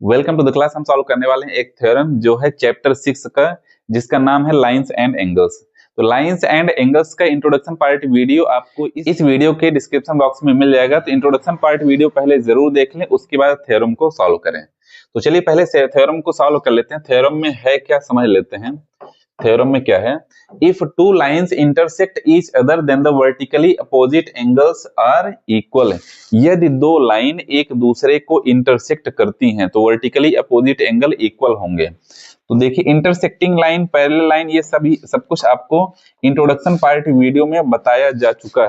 Welcome to the class. हम solve करने वाले हैं एक थ्योरम जो है चैप्टर 6 का, जिसका नाम है लाइंस एंड एंगल्स। तो लाइंस एंड एंगल्स का इंट्रोडक्शन पार्ट वीडियो आपको इस वीडियो के डिस्क्रिप्शन बॉक्स में मिल जाएगा। तो इंट्रोडक्शन पार्ट वीडियो पहले जरूर देख लें, उसके बाद थ्योरम को सॉल्व करें। तो चलिए पहले थ्योरम को सॉल्व कर लेते हैं। थ्योरम में है क्या समझ लेते हैं। थ्योरम में क्या है, if two lines intersect each other then the vertically opposite angles are equal, यदि दो लाइन एक दूसरे को इंटरसेक्ट करती हैं तो वर्टिकली अपोजिट एंगल इक्वल होंगे। तो देखिए इंटरसेक्टिंग लाइन, पैरेलल लाइन, ये सब कुछ आपको इंट्रोडक्शन पार्ट वीडियो में बताया जा चुका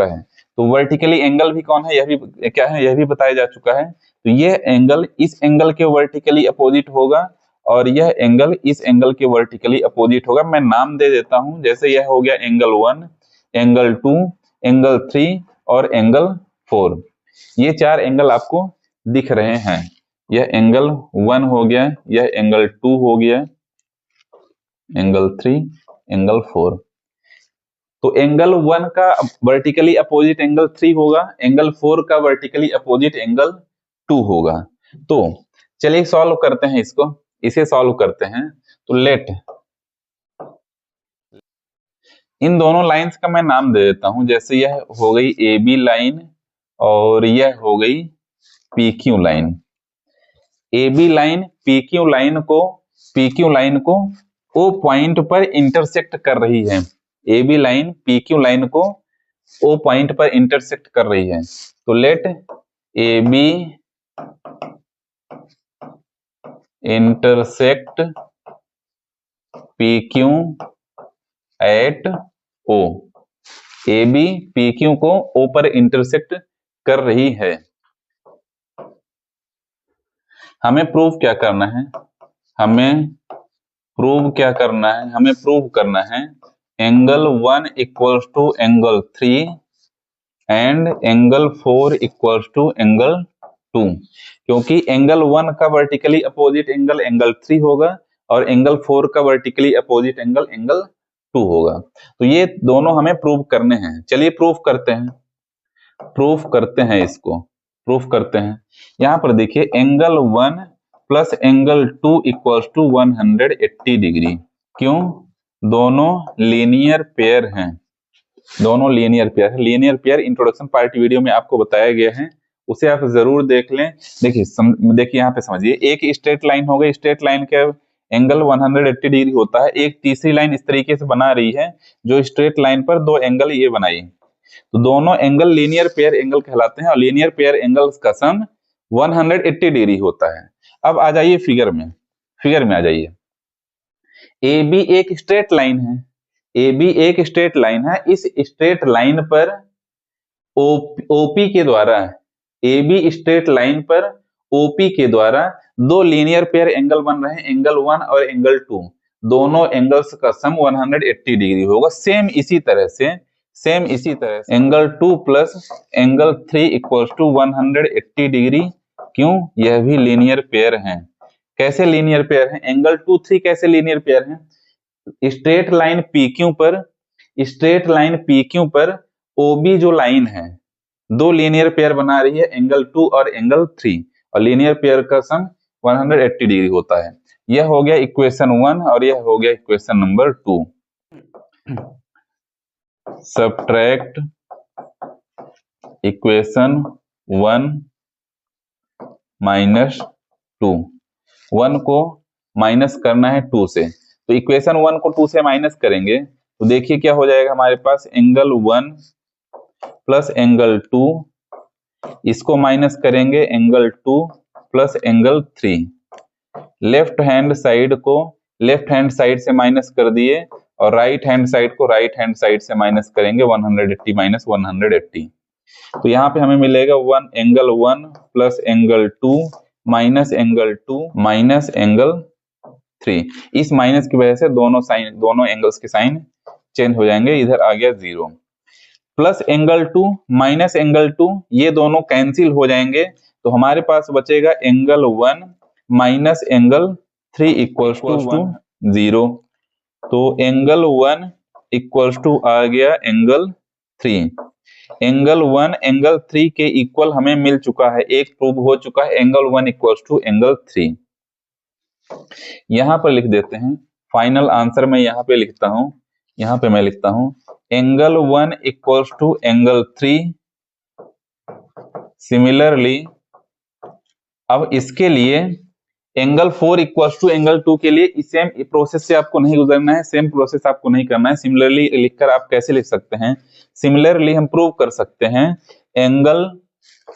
है। तो वर्टिकली एंगल भी कौन है, यह भी क्या है, यह भी बताया जा चुका है। तो यह एंगल इस एंगल के वर्टिकली अपोजिट होगा और यह एंगल इस एंगल के वर्टिकली अपोजिट होगा। मैं नाम दे देता हूं, जैसे यह हो गया एंगल 1, एंगल 2, एंगल 3 और एंगल 4। ये चार एंगल आपको दिख रहे हैं। यह एंगल 1 हो गया, यह एंगल 2 हो गया, एंगल 3, एंगल 4। तो एंगल 1 का वर्टिकली अपोजिट एंगल 3 होगा, एंगल 4 का वर्टिकली अपोजिट एंगल 2 होगा। तो चलिए सॉल्व करते हैं इसे सॉल्व करते हैं। तो लेट इन दोनों लाइंस का मैं नाम दे देता हूं, जैसे यह हो गई ए बी लाइन और यह हो गई P Q line. A B line P Q line को ओ पॉइंट पर इंटरसेक्ट कर रही है। A B line P Q line को ओ पॉइंट पर इंटरसेक्ट कर रही है। तो let A B intersect P Q at O. A B P Q को ओ पर इंटरसेक्ट कर रही है। हमें प्रूव क्या करना है, हमें प्रूव करना है angle 1 equals to angle 3 and angle 4 equals to angle 2। क्योंकि एंगल 1 का वर्टिकली अपोजिट एंगल एंगल 3 होगा और एंगल 4 का वर्टिकली अपोजिट एंगल एंगल 2 होगा। तो ये दोनों हमें प्रूव करने हैं। चलिए प्रूव करते हैं। यहां पर देखिए angle 1 plus angle 2 equals to 180 degree. क्यों? दोनों लीनियर पेयर हैं। Linear pair introduction part video में आपको बताया गया है, उसे आप जरूर देख लें। देखिए यहाँ पे समझिए, एक स्ट्रेट लाइन हो गई, स्ट्रेट लाइन का एंगल 180 डिग्री होता है। एक तीसरी लाइन इस तरीके से बना रही है जो स्ट्रेट लाइन पर दो एंगल ये बनाई, तो दोनों एंगल लीनियर पेयर एंगल कहलाते हैं और लीनियर पेयर एंगल्स का सम 180 डिग्री होता है। अब आ जाइए फिगर में आ जाइए। ए बी एक स्ट्रेट लाइन है। इस स्ट्रेट लाइन पर ओपी के द्वारा, ए बी स्ट्रेट लाइन पर ओपी के द्वारा दो लीनियर पेयर एंगल बन रहे हैं, एंगल 1 और एंगल 2। दोनों एंगल्स का सम 180 डिग्री होगा। सेम इसी तरह से angle 2 plus angle 3 equals to 180 degree. क्यों? यह भी लीनियर पेयर हैं। कैसे लीनियर पेयर हैं? एंगल 2, 3 कैसे लीनियर पेयर हैं? स्ट्रेट लाइन पी क्यू पर ओबी जो लाइन है, दो लीनियर पेयर बना रही है, एंगल 2 और एंगल 3, और लीनियर पेयर का सम 180 डिग्री होता है। यह हो गया इक्वेशन 1 और यह हो गया equation number 2। Subtract equation 1 minus 2। 1 को माइनस करना है 2 से, तो इक्वेशन 1 को 2 से माइनस करेंगे तो देखिए क्या हो जाएगा हमारे पास, एंगल 1 प्लस एंगल 2, इसको माइनस करेंगे angle 2 plus angle 3। Left hand side से माइनस कर दिए और राइट हैंड साइड से माइनस करेंगे 180 माइनस 180। तो यहाँ पे हमें मिलेगा angle 1 plus angle 2 minus angle 2 minus angle 3। इस माइनस की वजह से दोनों एंगल्स के साइन चेंज हो जाएंगे, इधर आ गया 0। प्लस एंगल 2 माइनस एंगल 2, ये दोनों कैंसिल हो जाएंगे, तो हमारे पास बचेगा angle 1 minus angle 3 equals to 0। तो एंगल 1 इक्वल्स टू आ गया एंगल 3। एंगल 1 एंगल 3 के इक्वल हमें मिल चुका है, एक प्रूव हो चुका है, एंगल 1 इक्वल्स टू एंगल 3। यहां पर लिख देते हैं, फाइनल आंसर मैं यहां पे लिखता हूं, यहां पे मैं लिखता हूं angle 1 equals to angle 3। Similarly अब इसके लिए एंगल 4 इक्वल्स टू एंगल 2 के लिए सेम प्रोसेस से आपको नहीं गुजरना है, सेम प्रोसेस आपको नहीं करना है। सिमिलरली लिखकर आप कैसे लिख सकते हैं, सिमिलरली हम प्रूव कर सकते हैं एंगल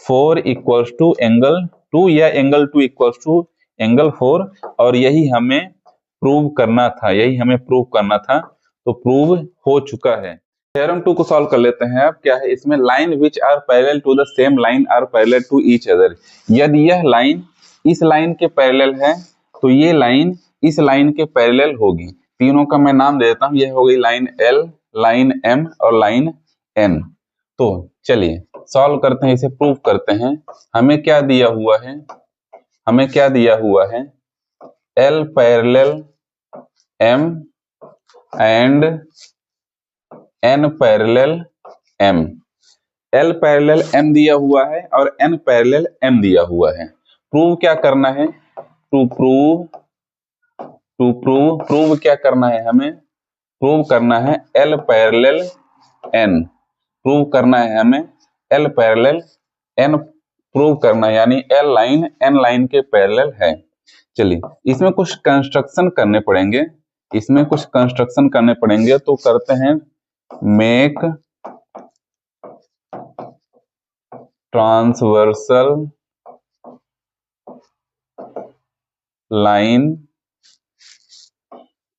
4 इक्वल्स टू एंगल 2 या एंगल 2 इक्वल्स टू एंगल 4, और यही हमें प्रूव करना था, यही हमें प्रूव करना था, तो प्रूव हो चुका है। थ्योरम 2 को सॉल्व कर लेते हैं। अब क्या है इसमें, line which are parallel to the same line are parallel to each other. यदि यह लाइन इस लाइन के पैरेलल है तो ये लाइन इस लाइन के पैरेलल होगी। तीनों का मैं नाम दे देता हूं, यह हो गई लाइन L, लाइन M और लाइन N। तो चलिए सॉल्व करते हैं, इसे प्रूव करते हैं। हमें क्या दिया हुआ है, हमें क्या दिया हुआ है, L parallel M and N parallel M। L parallel M दिया हुआ है और N पैरेलल M दिया हुआ है। प्रूव क्या करना है, टू प्रूव क्या करना है हमें, प्रूव करना है L पैरेलल N, प्रूव करना है हमें L पैरेलल N प्रूव करना है, यानी L लाइन N लाइन के पैरेलल है। चलिए इसमें कुछ कंस्ट्रक्शन करने पड़ेंगे, इसमें कुछ कंस्ट्रक्शन करने पड़ेंगे, तो करते हैं मेक ट्रांसवर्सल लाइन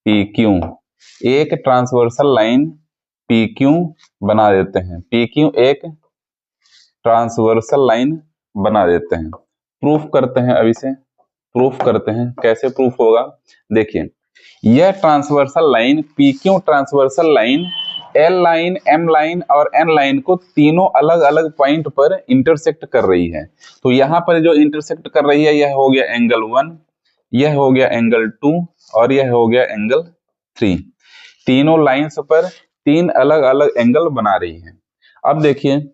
PQ, एक ट्रांसवर्सल लाइन PQ बना देते हैं, PQ एक ट्रांसवर्सल लाइन बना देते हैं। प्रूफ करते हैं, अभी से प्रूफ करते हैं, कैसे प्रूफ होगा देखिए। यह transversal line PQ transversal line L line M line और N लाइन को तीनों अलग अलग पॉइंट पर इंटरसेक्ट कर रही है। तो यहाँ पर जो इंटरसेक्ट कर रही है यह हो गया एंगल 1, यह हो गया एंगल 2 और यह हो गया एंगल 3। तीनों लाइंस पर तीन अलग अलग एंगल बना रही है। अब देखिए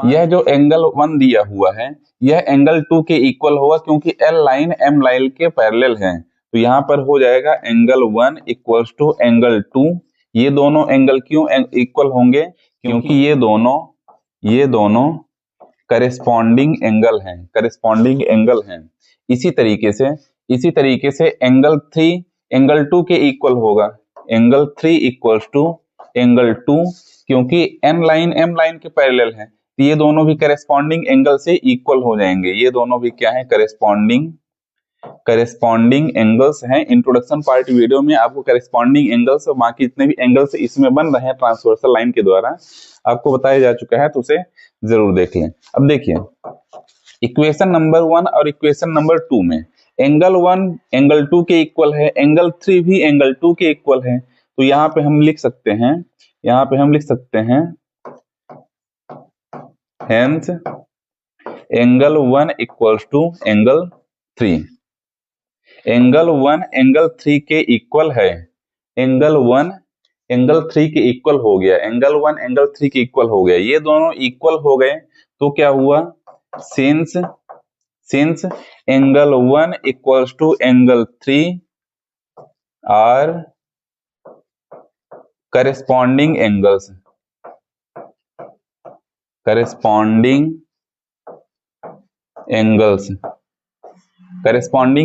यह जो एंगल 1 दिया हुआ है यह एंगल 2 के इक्वल होगा, क्योंकि L लाइन M लाइन के पैरेलल है। तो यहाँ पर हो जाएगा एंगल 1 इक्वल्स टू एंगल 2। ये दोनों एंगल क्यों इक्वल होंगे, क्योंकि ये दोनों करेस्पॉन्डिंग एंगल हैं, करेस्पॉन्डिंग एंगल हैं। इसी तरीके से एंगल 3 एंगल 2 के इक्वल होगा, एंगल 3 इक्वल्स टू एंगल 2, क्योंकि N लाइन M लाइन के पैरेलल है। तो ये दोनों भी करेस्पॉन्डिंग एंगल से इक्वल हो जाएंगे, ये दोनों भी क्या है, करेस्पॉन्डिंग एंगल्स हैं। इंट्रोडक्शन पार्ट वीडियो में आपको करेस्पॉन्डिंग एंगल्स और बाकी जितने भी एंगल्स इसमें बन रहे हैं ट्रांसवर्सल लाइन के द्वारा आपको बताया जा चुका है, तो उसे जरूर देख लें। अब देखिए इक्वेशन नंबर 1 और इक्वेशन नंबर 2 में एंगल 1 एंगल 2 के इक्वल है, एंगल 3 भी एंगल 2 के इक्वल है। तो यहाँ पे हम लिख सकते हैं, यहाँ पे हम लिख सकते हैं hence angle 1 equals to angle 3। Angle 1 angle 3 के इक्वल है, एंगल 1 एंगल 3 के इक्वल हो गया, एंगल 1 एंगल 3 के इक्वल हो गया, ये दोनों इक्वल हो गए। तो क्या हुआ, since angle 1 equals to angle 3 are corresponding angles, corresponding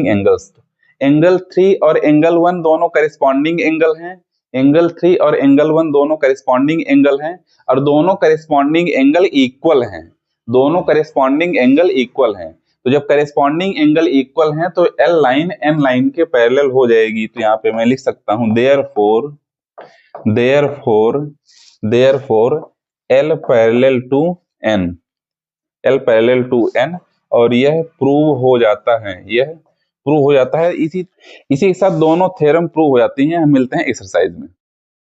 angles. Angle 3 और एंगल 1 दोनों करेस्पॉन्डिंग एंगल हैं, एंगल 3 और एंगल 1 दोनों करेस्पॉन्डिंग एंगल हैं, और दोनों करेस्पॉन्डिंग एंगल इक्वल हैं, दोनों करेस्पॉन्डिंग एंगल इक्वल हैं। तो जब करेस्पॉन्डिंग एंगल इक्वल हैं तो L लाइन N लाइन के पैरेलल हो जाएगी। तो यहाँ पे मैं लिख सकता हूं therefore L parallel to N, L parallel to N, और यह प्रूव हो जाता है, यह प्रूव हो जाता है। इसी के साथ दोनों थ्योरम प्रूव हो जाती हैं। हम मिलते हैं एक्सरसाइज में।